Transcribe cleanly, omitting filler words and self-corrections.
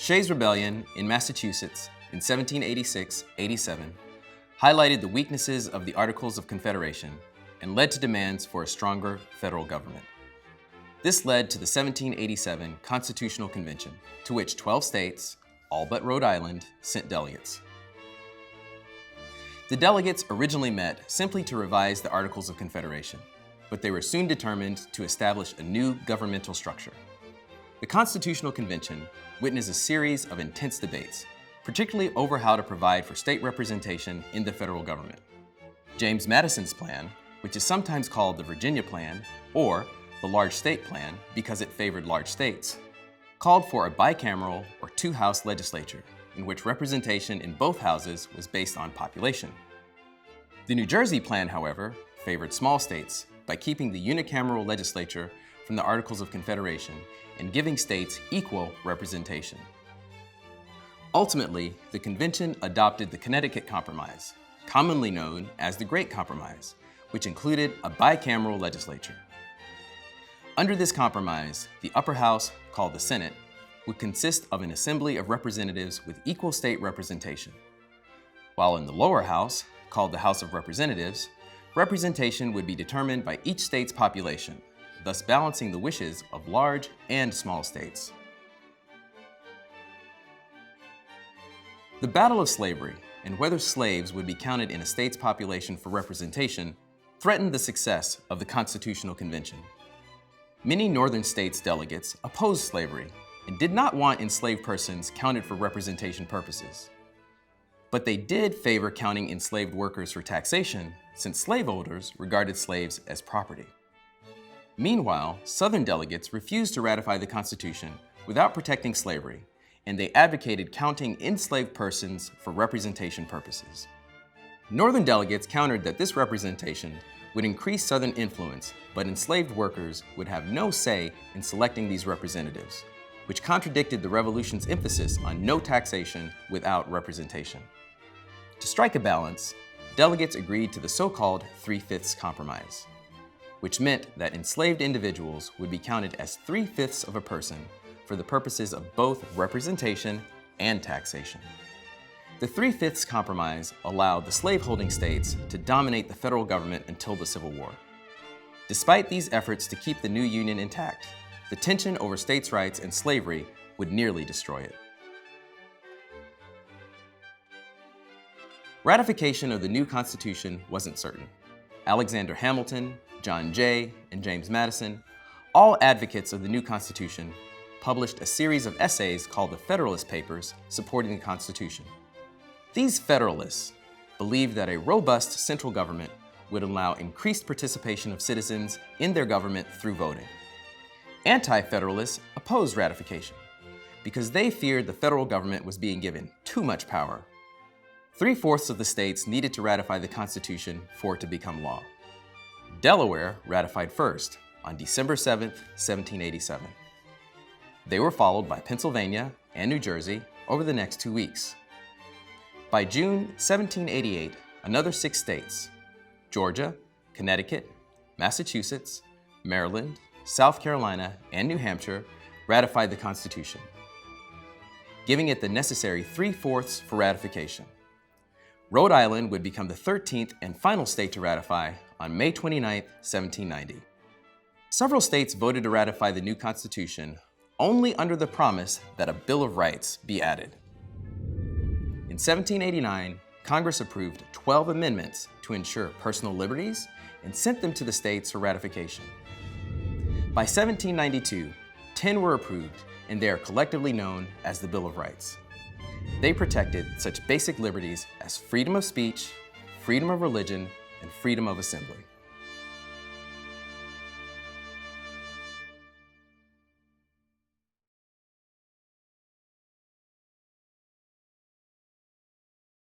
Shays' Rebellion in Massachusetts in 1786-87 highlighted the weaknesses of the Articles of Confederation and led to demands for a stronger federal government. This led to the 1787 Constitutional Convention, to which 12 states, all but Rhode Island, sent delegates. The delegates originally met simply to revise the Articles of Confederation, but they were soon determined to establish a new governmental structure. The Constitutional Convention witnessed a series of intense debates, particularly over how to provide for state representation in the federal government. James Madison's plan, which is sometimes called the Virginia Plan or the Large State Plan because it favored large states, called for a bicameral or two-house legislature in which representation in both houses was based on population. The New Jersey Plan, however, favored small states by keeping the unicameral legislature from the Articles of Confederation and giving states equal representation. Ultimately, the convention adopted the Connecticut Compromise, commonly known as the Great Compromise, which included a bicameral legislature. Under this compromise, the upper house, called the Senate, would consist of an assembly of representatives with equal state representation, while in the lower house, called the House of Representatives, representation would be determined by each state's population, thus balancing the wishes of large and small states. The battle of slavery and whether slaves would be counted in a state's population for representation threatened the success of the Constitutional Convention. Many northern states' delegates opposed slavery and did not want enslaved persons counted for representation purposes. But they did favor counting enslaved workers for taxation, since slaveholders regarded slaves as property. Meanwhile, Southern delegates refused to ratify the Constitution without protecting slavery, and they advocated counting enslaved persons for representation purposes. Northern delegates countered that this representation would increase Southern influence, but enslaved workers would have no say in selecting these representatives, which contradicted the Revolution's emphasis on no taxation without representation. To strike a balance, delegates agreed to the so-called 3/5 Compromise, which meant that enslaved individuals would be counted as 3/5 of a person for the purposes of both representation and taxation. The 3/5 Compromise allowed the slaveholding states to dominate the federal government until the Civil War. Despite these efforts to keep the new union intact, the tension over states' rights and slavery would nearly destroy it. Ratification of the new Constitution wasn't certain. Alexander Hamilton, John Jay, and James Madison, all advocates of the new Constitution, published a series of essays called the Federalist Papers supporting the Constitution. These Federalists believed that a robust central government would allow increased participation of citizens in their government through voting. Anti-Federalists opposed ratification because they feared the federal government was being given too much power. 3/4 of the states needed to ratify the Constitution for it to become law. Delaware ratified first on December 7, 1787. They were followed by Pennsylvania and New Jersey over the next 2 weeks. By June 1788, another 6 states, Georgia, Connecticut, Massachusetts, Maryland, South Carolina, and New Hampshire, ratified the Constitution, giving it the necessary 3/4 for ratification. Rhode Island would become the 13th and final state to ratify on May 29, 1790. Several states voted to ratify the new Constitution only under the promise that a Bill of Rights be added. In 1789, Congress approved 12 amendments to ensure personal liberties and sent them to the states for ratification. By 1792, 10 were approved, and they are collectively known as the Bill of Rights. They protected such basic liberties as freedom of speech, freedom of religion, and freedom of assembly.